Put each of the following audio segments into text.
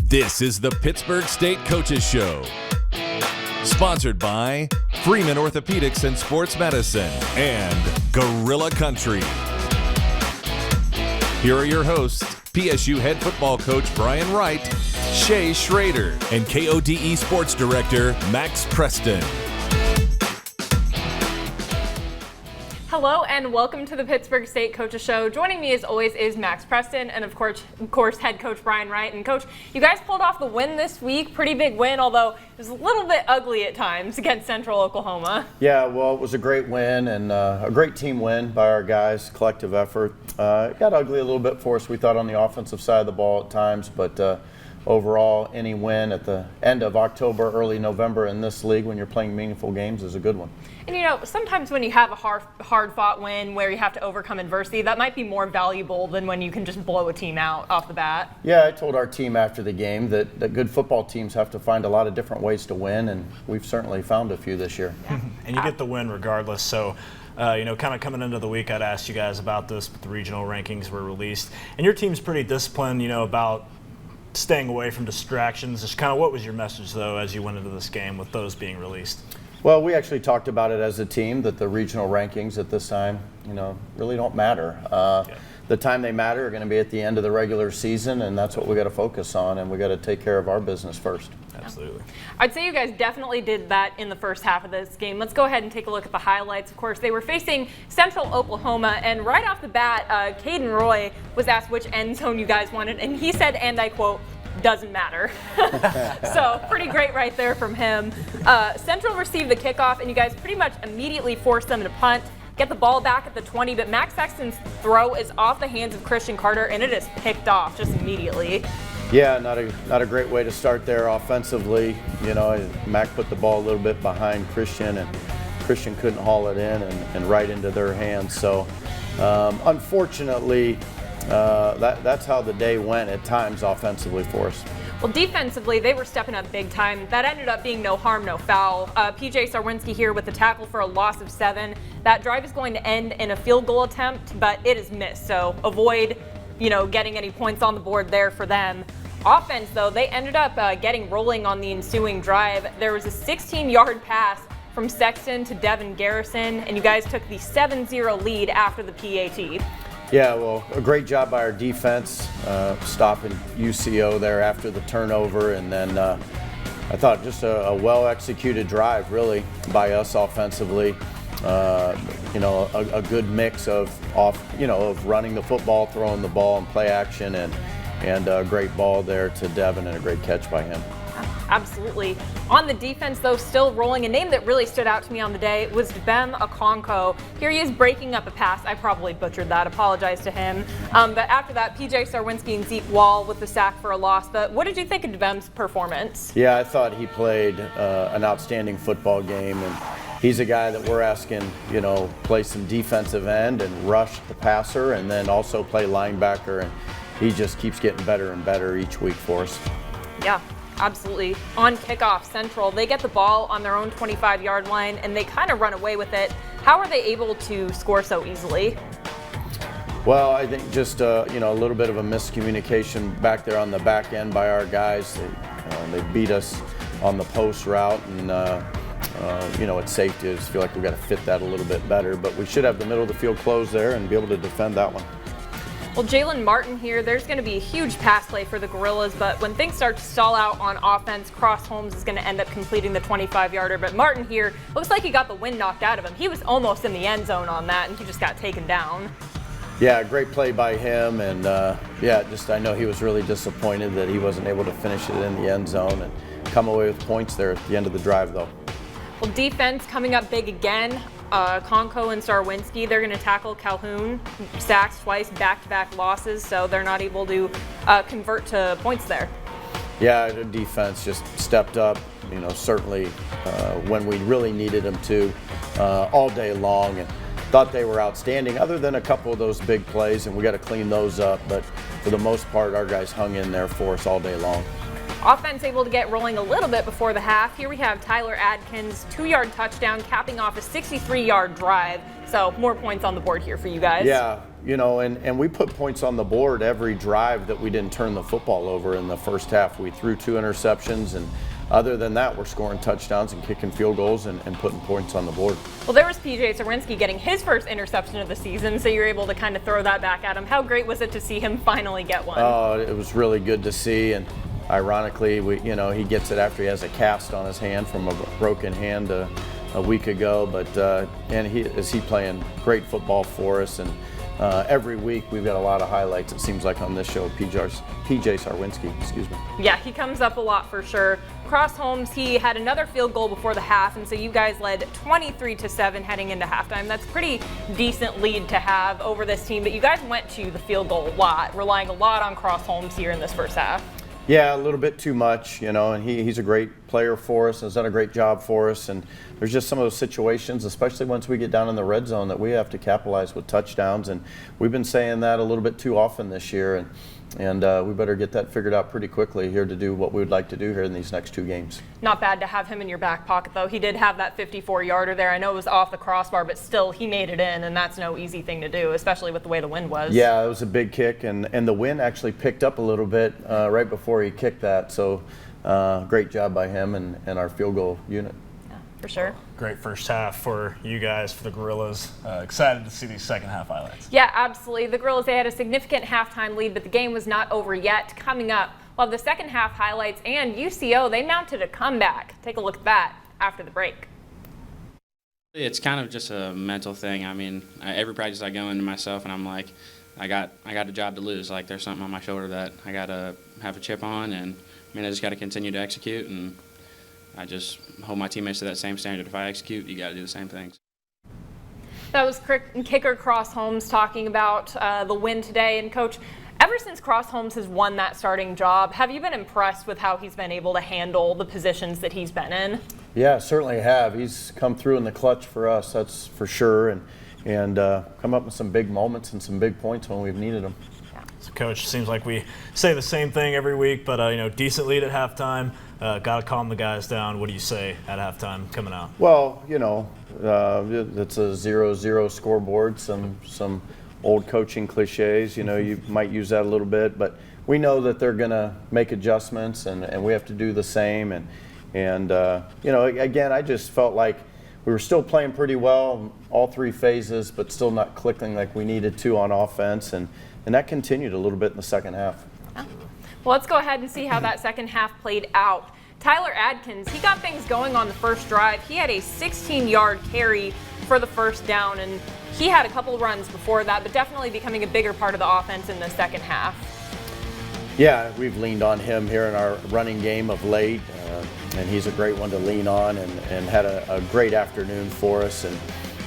This is the Pittsburg State Coaches Show. Sponsored by Freeman Orthopedics and Sports Medicine and Gorilla Country. Here are your hosts, PSU head football coach Brian Wright, Shay Schrader, and KODE Sports Director Max Preston. Hello and welcome to the Pittsburg State Coaches Show. Joining me as always is Max Preston and of course head coach Brian Wright. And coach, you guys pulled off the win this week, pretty big win, although it was a little bit ugly at times against Central Oklahoma. Yeah, well, it was a great win and a great team win by our guys, collective effort. It got ugly a little bit for us, we thought, on the offensive side of the ball at times, but overall, any win at the end of October, early November in this league when you're playing meaningful games is a good one. And you know, sometimes when you have a hard-fought win where you have to overcome adversity, that might be more valuable than when you can just blow a team out off the bat. Yeah, I told our team after the game that good football teams have to find a lot of different ways to win, and we've certainly found a few this year. Yeah. And you get the win regardless, so kind of coming into the week, I'd asked you guys about this, but the regional rankings were released. And your team's pretty disciplined, about staying away from distractions. Just kind of what was your message, though, as you went into this game with those being released? Well, we actually talked about it as a team, that the regional rankings at this time, really don't matter. The time they matter are going to be at the end of the regular season, and that's what we got to focus on, and we got to take care of our business first. Absolutely. I'd say you guys definitely did that in the first half of this game. Let's go ahead and take a look at the highlights. Of course, they were facing Central Oklahoma, and right off the bat, Caden Roy was asked which end zone you guys wanted, and he said, and I quote, "Doesn't matter." So pretty great right there from him. Central received the kickoff, and you guys pretty much immediately forced them to punt, get the ball back at the 20, but Max Sexton's throw is off the hands of Christian Carter, and it is picked off just immediately. Yeah, not a great way to start there offensively. Mac put the ball a little bit behind Christian, and Christian couldn't haul it in and right into their hands. So unfortunately, that's how the day went at times offensively for us. Well, defensively, they were stepping up big time. That ended up being no harm, no foul. PJ Sarwinski here with the tackle for a loss of 7. That drive is going to end in a field goal attempt, but it is missed. So avoid, getting any points on the board there for them. Offense, though, they ended up getting rolling on the ensuing drive. There was a 16-yard pass from Sexton to Devin Garrison, and you guys took the 7-0 lead after the PAT. Yeah, well, a great job by our defense, stopping UCO there after the turnover, and then I thought just a well-executed drive, really, by us offensively. A good mix of running the football, throwing the ball, and play action, and a great ball there to Devin and a great catch by him. Absolutely. On the defense, though, still rolling. A name that really stood out to me on the day was DUBEM OKONKWO. Here he is breaking up a pass. I probably butchered that. Apologize to him. But after that, PJ Sarwinski and Zeke Wall with the sack for a loss. But what did you think of DUBEM's performance? Yeah, I thought he played an outstanding football game, and he's a guy that we're asking, play some defensive end and rush the passer, and then also play linebacker, and he just keeps getting better and better each week for us. Yeah. Absolutely. On kickoff, Central, they get the ball on their own 25-yard line, and they kind of run away with it. How are they able to score so easily? Well, I think just a little bit of a miscommunication back there on the back end by our guys. They beat us on the post route, and at safety, I just feel like we've got to fit that a little bit better. But we should have the middle of the field closed there and be able to defend that one. Well, Jalen Martin here, there's going to be a huge pass play for the Gorillas, but when things start to stall out on offense, Cross Holmes is going to end up completing the 25-yarder. But Martin here looks like he got the wind knocked out of him. He was almost in the end zone on that, and he just got taken down. Yeah, great play by him, and I know he was really disappointed that he wasn't able to finish it in the end zone and come away with points there at the end of the drive, though. Well, defense coming up big again. OKONKWO and Sarwinski, they're going to tackle Calhoun. Sacks twice, back-to-back losses, so they're not able to convert to points there. Yeah, the defense just stepped up, certainly when we really needed them to all day long, and thought they were outstanding, other than a couple of those big plays, and we got to clean those up. But for the most part, our guys hung in there for us all day long. Offense able to get rolling a little bit before the half. Here we have Tyler Adkins, 2-yard touchdown, capping off a 63-yard drive. So more points on the board here for you guys. Yeah, you know, and we put points on the board every drive that we didn't turn the football over in the first half. We threw 2 interceptions, and other than that, we're scoring touchdowns and kicking field goals and putting points on the board. Well, there was PJ Sawrinski getting his first interception of the season, so you're able to kind of throw that back at him. How great was it to see him finally get one? Oh, it was really good to see, and ironically, he gets it after he has a cast on his hand from a broken hand a week ago. But and he playing great football for us, and every week we've got a lot of highlights. It seems like on this show, PJ Sawrinski, excuse me. Yeah, he comes up a lot for sure. Cross Holmes, he had another field goal before the half, and so you guys led 23-7 heading into halftime. That's a pretty decent lead to have over this team, but you guys went to the field goal a lot, relying a lot on Cross Holmes here in this first half. Yeah, a little bit too much, and he's a great player for us, has done a great job for us, and there's just some of those situations, especially once we get down in the red zone, that we have to capitalize with touchdowns, and we've been saying that a little bit too often this year, and we better get that figured out pretty quickly here to do what we would like to do here in these next 2 games. Not bad to have him in your back pocket, though. He did have that 54-yarder there. I know it was off the crossbar, but still, he made it in, and that's no easy thing to do, especially with the way the wind was. Yeah, it was a big kick, and the wind actually picked up a little bit right before he kicked that, so great job by him and our field goal unit. Yeah, for sure. Great first half for you guys, for the Gorillas. Excited to see these second half highlights. Yeah, absolutely. The Gorillas, they had a significant halftime lead, but the game was not over yet. Coming up, we'll have the second half highlights, and UCO, they mounted a comeback. Take a look at that after the break. It's kind of just a mental thing. I mean, every practice I go into myself and I'm like, I got a job to lose. Like, there's something on my shoulder that I got to have a chip on, and I mean, I just got to continue to execute, and I just hold my teammates to that same standard. If I execute, you got to do the same things. That was kicker Cross Holmes talking about the win today. And Coach, ever since Cross Holmes has won that starting job, have you been impressed with how he's been able to handle the positions that he's been in? Yeah, certainly have. He's come through in the clutch for us, that's for sure, and come up with some big moments and some big points when we've needed them. So, Coach, seems like we say the same thing every week, but decent lead at halftime. Got to calm the guys down. What do you say at halftime coming out? Well, it's a 0-0 scoreboard. Some old coaching cliches. You might use that a little bit, but we know that they're going to make adjustments, and we have to do the same. And again, I just felt like we were still playing pretty well all 3 phases, but still not clicking like we needed to on offense, and that continued a little bit in the second half. Well, let's go ahead and see how that second half played out. Tyler Adkins, he got things going on the first drive. He had a 16-yard carry for the first down, and he had a couple runs before that, but definitely becoming a bigger part of the offense in the second half. Yeah, we've leaned on him here in our running game of late, and he's a great one to lean on, and had a great afternoon for us.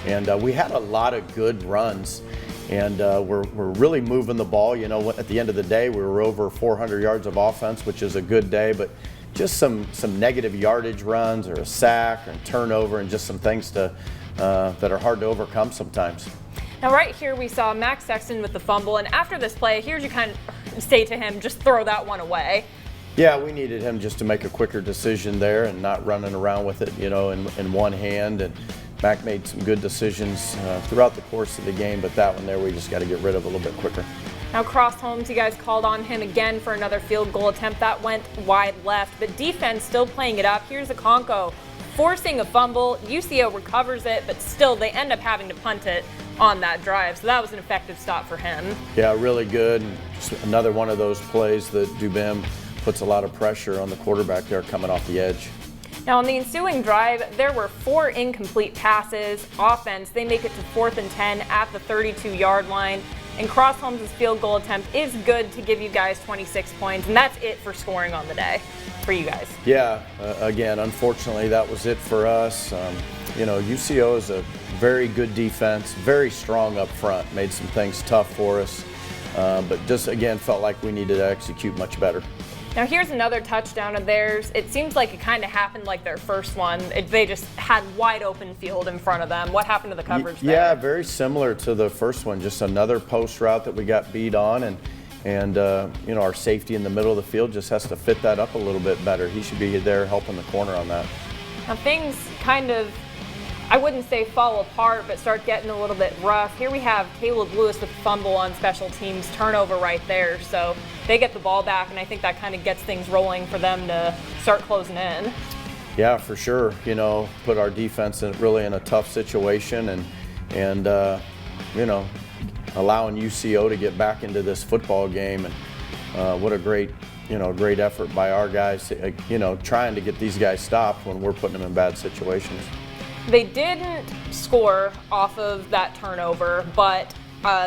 And we had a lot of good runs, and we're really moving the ball. At the end of the day, we were over 400 yards of offense, which is a good day, but just some negative yardage runs or a sack or a turnover, and just some things that are hard to overcome sometimes. Now right here we saw Max Sexton with the fumble, and after this play, here's you kind of say to him, just throw that one away. Yeah, we needed him just to make a quicker decision there and not running around with it, in one hand. And Mac made some good decisions throughout the course of the game, but that one there we just got to get rid of a little bit quicker. Now Cross Holmes, you guys called on him again for another field goal attempt. That went wide left, but defense still playing it up. Here's OKONKWO forcing a fumble. UCO recovers it, but still they end up having to punt it on that drive. So that was an effective stop for him. Yeah, really good. Just another one of those plays that DUBEM puts a lot of pressure on the quarterback there coming off the edge. Now on the ensuing drive, there were 4 incomplete passes. Offense, they make it to 4th and 10 at the 32-yard line. And Cross Holmes' field goal attempt is good to give you guys 26 points, and that's it for scoring on the day for you guys. Yeah, again, unfortunately, that was it for us. UCO is a very good defense, very strong up front, made some things tough for us, but just, again, felt like we needed to execute much better. Now here's another touchdown of theirs. It seems like it kind of happened like their first one. They just had wide open field in front of them. What happened to the coverage there? Yeah, very similar to the first one. Just another post route that we got beat on, and our safety in the middle of the field just has to fit that up a little bit better. He should be there helping the corner on that. Now things kind of I wouldn't say fall apart, but start getting a little bit rough. Here we have Caleb Lewis with fumble on special teams, turnover right there. So they get the ball back, and I think that kind of gets things rolling for them to start closing in. Yeah, for sure. Put our defense really in a tough situation, and allowing UCO to get back into this football game. And what a great effort by our guys, trying to get these guys stopped when we're putting them in bad situations. They didn't score off of that turnover, but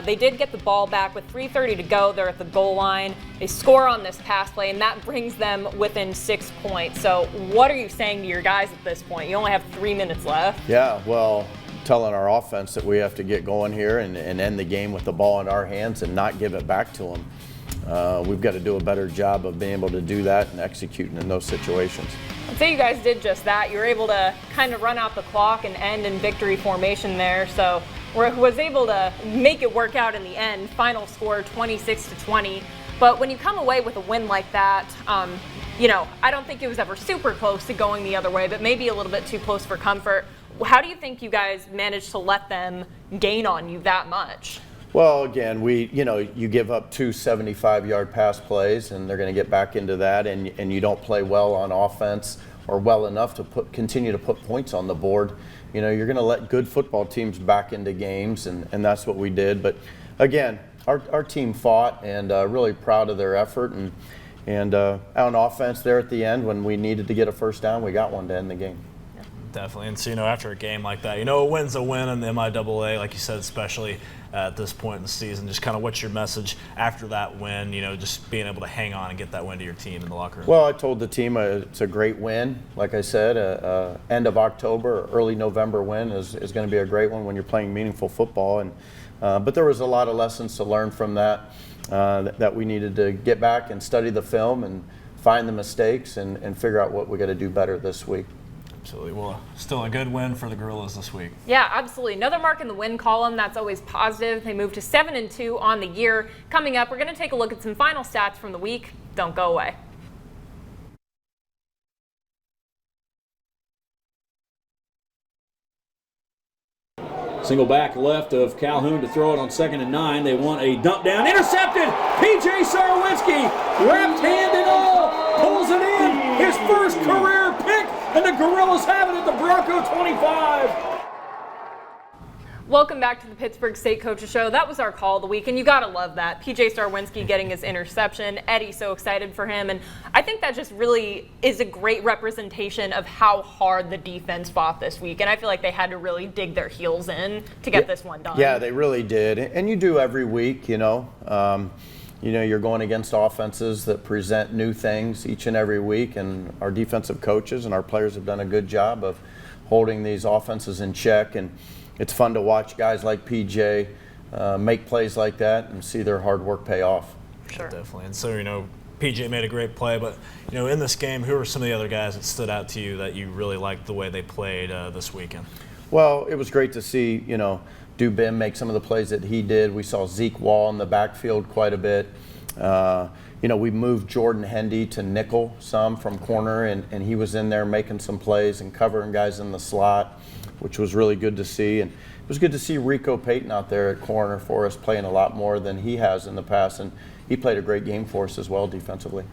they did get the ball back with 3:30 to go. They're at the goal line. They score on this pass play, and that brings them within 6 points. So what are you saying to your guys at this point? You only have 3 minutes left. Yeah, well, telling our offense that we have to get going here and end the game with the ball in our hands and not give it back to them. We've got to do a better job of being able to do that and executing in those situations. I'd say you guys did just that. You were able to kind of run out the clock and end in victory formation there. So was able to make it work out in the end. Final score 26-20. But when you come away with a win like that, I don't think it was ever super close to going the other way, but maybe a little bit too close for comfort. How do you think you guys managed to let them gain on you that much? Well, again, you give up 2 75-yard pass plays, and they're going to get back into that, and you don't play well on offense or well enough to continue to put points on the board. You're going to let good football teams back into games, and that's what we did. But again, our team fought, and really proud of their effort. And on offense there at the end, when we needed to get a first down, we got one to end the game. Definitely. And so, after a game like that, a win's a win in the MIAA, like you said, especially at this point in the season. Just kind of what's your message after that win, just being able to hang on and get that win to your team in the locker room? Well, I told the team it's a great win. Like I said, end of October, early November win is going to be a great one when you're playing meaningful football. And but there was a lot of lessons to learn from that, that we needed to get back and study the film and find the mistakes and figure out what we got to do better this week. Absolutely. Well, still a good win for the Gorillas this week. Yeah, absolutely. Another mark in the win column. That's always positive. They moved to 7-2 on the year. Coming up, we're going to take a look at some final stats from the week. Don't go away. Single back left of Calhoun to throw it on 2nd and 9. They want a dump down. Intercepted! P.J. Sarwinski, wrapped hand and all, pulls it in. His first career pick, and the Gorillas have it at the Bronco 25. Welcome back to the Pittsburg State Coaches Show. That was our call of the week, and you got to love that. P.J. Sarwinski getting his interception. Eddie so excited for him, and I think that just really is a great representation of how hard the defense fought this week, and I feel like they had to really dig their heels in to get this one done. Yeah, they really did, and you do every week, you're going against offenses that present new things each and every week, and our defensive coaches and our players have done a good job of holding these offenses in check, and it's fun to watch guys like PJ make plays like that and see their hard work pay off. Sure. Definitely. And so, PJ made a great play, but, in this game, who are some of the other guys that stood out to you that you really liked the way they played this weekend? Well, it was great to see, DUBEM make some of the plays that he did. We saw Zeke Wall in the backfield quite a bit. We moved Jordan Hendy to nickel some from corner, and he was in there making some plays and covering guys in the slot, which was really good to see. And it was good to see Rico Payton out there at corner for us, playing a lot more than he has in the past, and he played a great game for us as well defensively.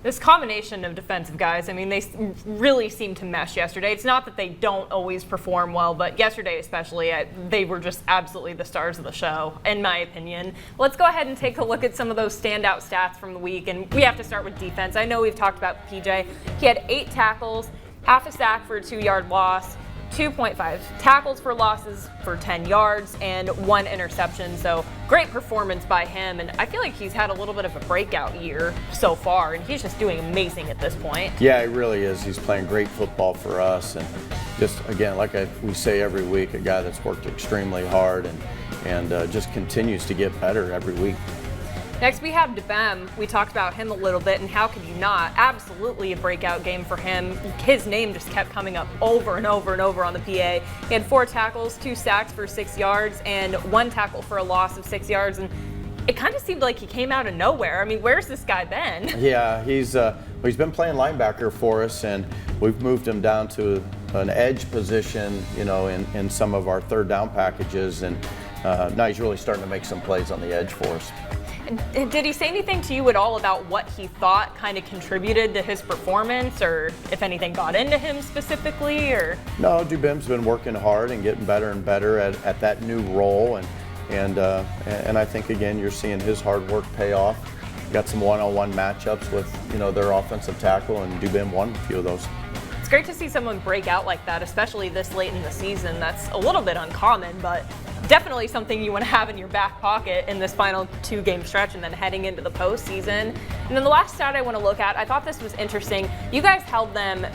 This combination of defensive guys, they really seemed to mesh yesterday. It's not that they don't always perform well, but yesterday especially, they were just absolutely the stars of the show, in my opinion. Let's go ahead and take a look at some of those standout stats from the week, and we have to start with defense. I know we've talked about PJ. He had 8 tackles, half a sack for a 2-yard loss, 2.5 tackles for losses for 10 yards, and 1 interception. So great performance by him, and I feel like he's had a little bit of a breakout year so far, and he's just doing amazing at this point. Yeah, he really is. He's playing great football for us, and just, again, like we say every week, a guy that's worked extremely hard and just continues to get better every week. Next, we have DUBEM. We talked about him a little bit, and how could you not? Absolutely a breakout game for him. His name just kept coming up over and over and over on the PA. He had 4 tackles, 2 sacks for 6 yards, and 1 tackle for a loss of 6 yards. And it kind of seemed like he came out of nowhere. Where's this guy been? Yeah, he's been playing linebacker for us, and we've moved him down to an edge position, in some of our third down packages, and now he's really starting to make some plays on the edge for us. Did he say anything to you at all about what he thought kind of contributed to his performance, or if anything got into him specifically? Or no, DUBEM's been working hard and getting better and better at that new role, and I think again you're seeing his hard work pay off. Got some one-on-one matchups with their offensive tackle, and DUBEM won a few of those. It's great to see someone break out like that, especially this late in the season. That's a little bit uncommon, but definitely something you want to have in your back pocket in this final 2-game stretch and then heading into the postseason. And then the last stat I want to look at, I thought this was interesting. You guys held them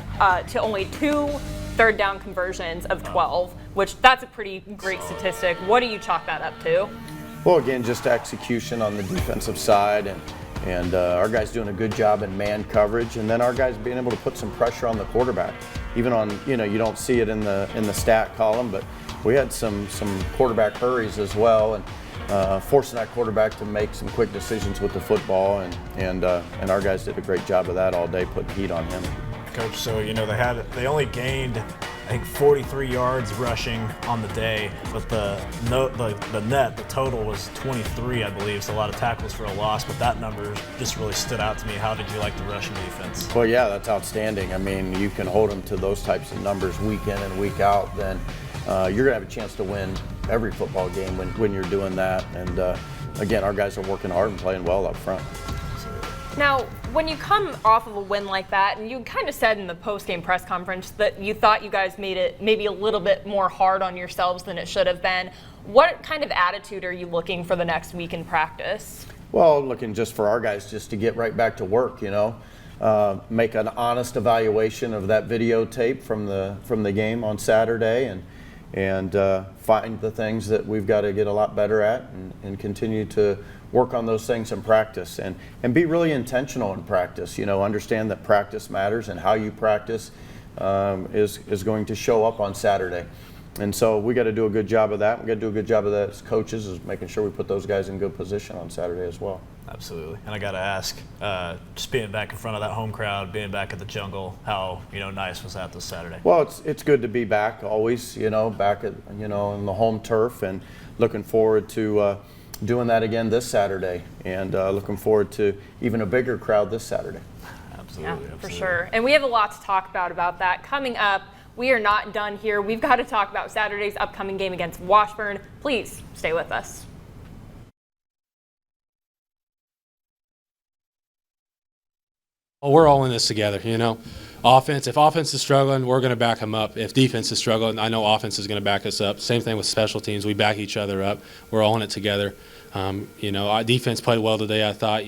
to only 2 third down conversions of 12, which that's a pretty great statistic. What do you chalk that up to? Well, again, just execution on the defensive side, and our guys doing a good job in man coverage, and then our guys being able to put some pressure on the quarterback. Even on, you don't see it in the stat column, but we had some quarterback hurries as well, and forcing that quarterback to make some quick decisions with the football, and our guys did a great job of that all day, putting heat on him. Coach, so they only gained, I think, 43 yards rushing on the day, but the total was 23, I believe. So a lot of tackles for a loss, but that number just really stood out to me. How did you like the rushing defense? Well, yeah, that's outstanding. I mean, you can hold them to those types of numbers week in and week out, then you're going to have a chance to win every football game when you're doing that. And again, our guys are working hard and playing well up front. Now, when you come off of a win like that, and you kind of said in the post-game press conference that you thought you guys made it maybe a little bit more hard on yourselves than it should have been, what kind of attitude are you looking for the next week in practice? Well, looking just for our guys just to get right back to work, make an honest evaluation of that videotape from the game on Saturday, and find the things that we've got to get a lot better at, and continue to work on those things in practice, and be really intentional in practice. Understand that practice matters, and how you practice is going to show up on Saturday. And so we got to do a good job of that. We got to do a good job of that as coaches, is making sure we put those guys in good position on Saturday as well. Absolutely. And I got to ask, just being back in front of that home crowd, being back at the Jungle, how nice was that this Saturday? Well, it's good to be back always. Back at in the home turf, and looking forward to doing that again this Saturday, and looking forward to even a bigger crowd this Saturday. Absolutely. Yeah, for sure. And we have a lot to talk about that coming up. We are not done here. We've got to talk about Saturday's upcoming game against Washburn. Please stay with us. Well, we're all in this together, Offense, if offense is struggling, we're going to back them up. If defense is struggling, I know offense is going to back us up. Same thing with special teams. We back each other up. We're all in it together. Our defense played well today, I thought.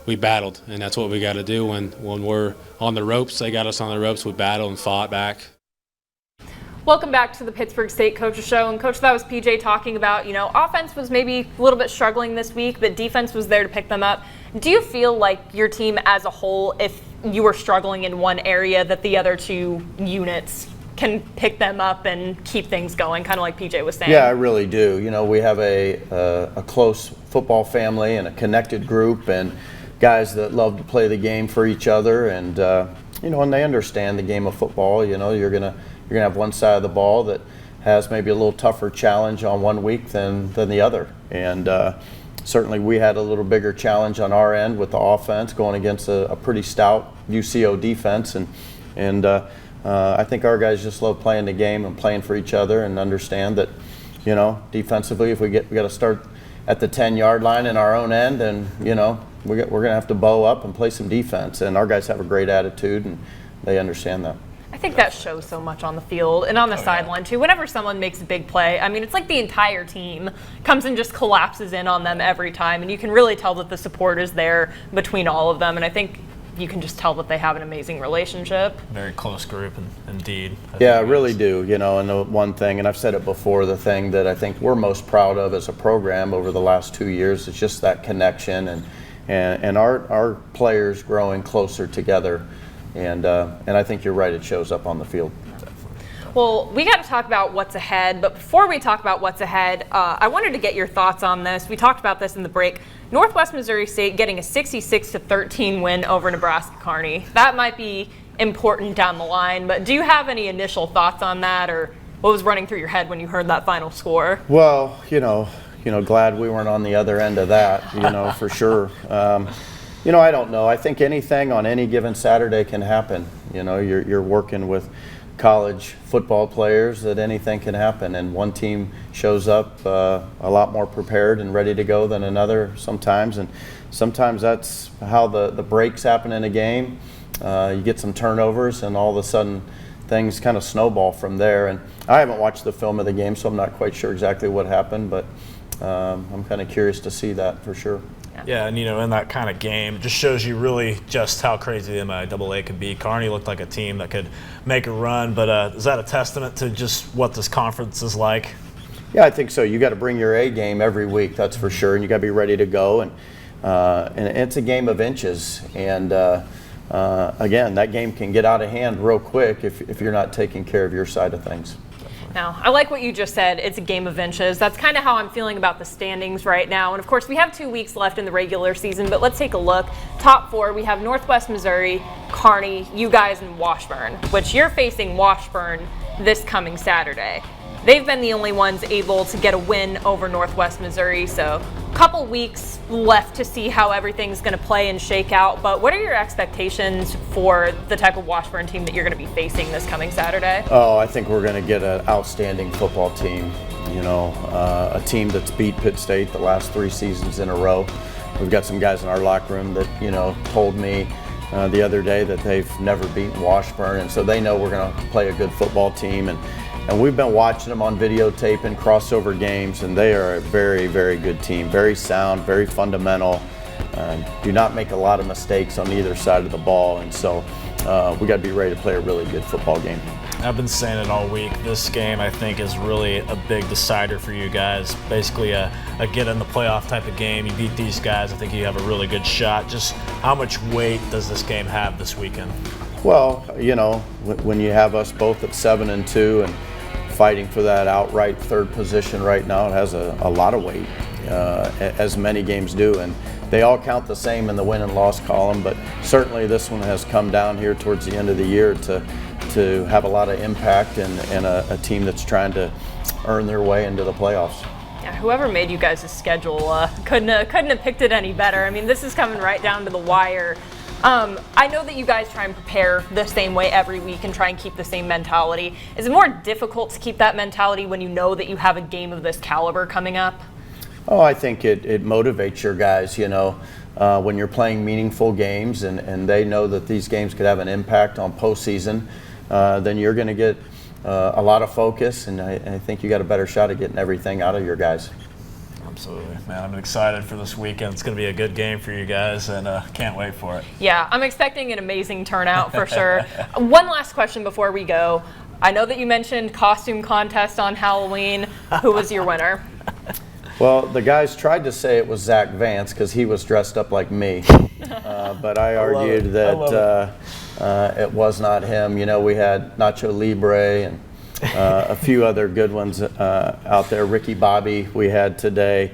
We battled, and that's what we got to do when we're on the ropes. They got us on the ropes. We battled and fought back. Welcome back to the Pittsburg State Coaches Show. And Coach, that was PJ talking about, offense was maybe a little bit struggling this week, but defense was there to pick them up. Do you feel like your team as a whole, if you were struggling in one area, that the other 2 units can pick them up and keep things going, kind of like PJ was saying? Yeah, I really do. We have a close football family and a connected group, and guys that love to play the game for each other, and and they understand the game of football. You're gonna have one side of the ball that has maybe a little tougher challenge on one week than the other, and certainly we had a little bigger challenge on our end with the offense going against a pretty stout UCO defense, and I think our guys just love playing the game and playing for each other, and understand that defensively, if we got to start at the 10-yard line in our own end, and we're going to have to bow up and play some defense, and our guys have a great attitude, and they understand that. I think that shows so much on the field and on the sideline too. Whenever someone makes a big play, I mean, it's like the entire team comes and just collapses in on them every time, and you can really tell that the support is there between all of them, and I think you can just tell that they have an amazing relationship. Very close group, indeed. Yeah, I really do. And the one thing, and I've said it before, the thing that I think we're most proud of as a program over the last 2 years is just that connection, and our players growing closer together. And I think you're right, it shows up on the field. Well, we got to talk about what's ahead, but before we talk about what's ahead, I wanted to get your thoughts on this. We talked about this in the break. Northwest Missouri State getting a 66-13 win over Nebraska Kearney. That might be important down the line. But do you have any initial thoughts on that, or what was running through your head when you heard that final score? Well, glad we weren't on the other end of that, for sure. I don't know. I think anything on any given Saturday can happen. You're working with college football players, that anything can happen, and one team shows up a lot more prepared and ready to go than another sometimes, and sometimes that's how the breaks happen in a game. You get some turnovers, and all of a sudden things kind of snowball from there. And I haven't watched the film of the game, so I'm not quite sure exactly what happened, but I'm kind of curious to see that for sure. Yeah, and in that kind of game, it just shows you really just how crazy the MIAA could be. Kearney looked like a team that could make a run, but is that a testament to just what this conference is like? Yeah, I think so. You got to bring your A game every week, that's for sure, and you got to be ready to go. And it's a game of inches, and again, that game can get out of hand real quick if you're not taking care of your side of things. Now, I like what you just said. It's a game of inches. That's kind of how I'm feeling about the standings right now. And of course, we have 2 weeks left in the regular season, but let's take a look. Top 4, we have Northwest Missouri, Kearney, you guys, and Washburn, which you're facing Washburn this coming Saturday. They've been the only ones able to get a win over Northwest Missouri, so a couple weeks left to see how everything's going to play and shake out. But what are your expectations for the type of Washburn team that you're going to be facing this coming Saturday? Oh, I think we're going to get an outstanding football team. A team that's beat Pitt State the last 3 seasons in a row. We've got some guys in our locker room that, told me the other day that they've never beaten Washburn, and so they know we're going to play a good football team. And we've been watching them on videotape and crossover games, and they are a very, very good team. Very sound, very fundamental. Do not make a lot of mistakes on either side of the ball, and so we got to be ready to play a really good football game. I've been saying it all week. This game, I think, is really a big decider for you guys. Basically a get in the playoff type of game. You beat these guys, I think you have a really good shot. Just how much weight does this game have this weekend? Well, when you have us both at 7-2 and fighting for that outright 3rd position right now, it has a lot of weight, as many games do, and they all count the same in the win and loss column, but certainly this one has come down here towards the end of the year to have a lot of impact, and a team that's trying to earn their way into the playoffs. Yeah, whoever made you guys' schedule couldn't have picked it any better. I mean, this is coming right down to the wire. I know that you guys try and prepare the same way every week and try and keep the same mentality. Is it more difficult to keep that mentality when you know that you have a game of this caliber coming up? Oh, I think it motivates your guys, when you're playing meaningful games and they know that these games could have an impact on postseason, then you're going to get a lot of focus, and I think you got a better shot at getting everything out of your guys. Absolutely, man. I'm excited for this weekend. It's going to be a good game for you guys, and can't wait for it. Yeah, I'm expecting an amazing turnout for sure. One last question before we go. I know that you mentioned costume contest on Halloween. Who was your winner? Well, the guys tried to say it was Zach Vance because he was dressed up like me, but I argued that it was not him. We had Nacho Libre and a few other good ones out there. Ricky Bobby we had today.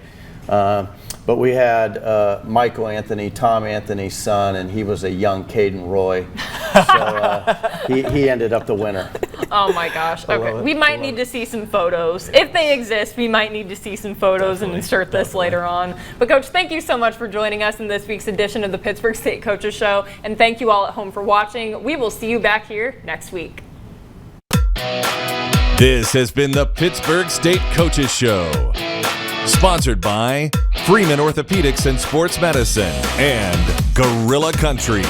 But we had Michael Anthony, Tom Anthony's son, and he was a young Caden Roy. So he ended up the winner. Oh my gosh. Okay. We might need to see some photos. If they exist, we might need to see some photos and insert this later on. But Coach, thank you so much for joining us in this week's edition of the Pittsburg State Coaches Show. And thank you all at home for watching. We will see you back here next week. This has been the Pittsburg State Coaches Show, sponsored by Freeman Orthopedics and Sports Medicine and Gorilla Country.